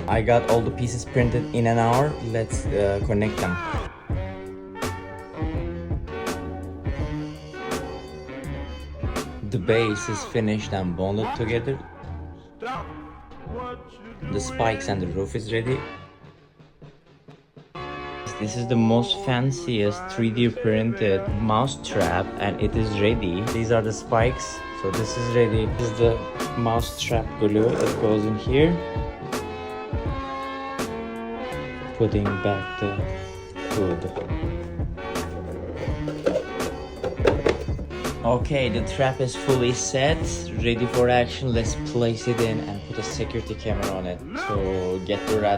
I got all the pieces printed in an hour. Let's connect them. The base is finished and bonded together. The spikes and the roof is ready. This is the most fanciest 3D printed mouse trap and it is ready. These are the spikes. So this is ready. This is the mouse trap glue. It goes in here. Putting back the hood. Okay, the trap is fully set, ready for action. Let's place it in and put a security camera on it to get the rat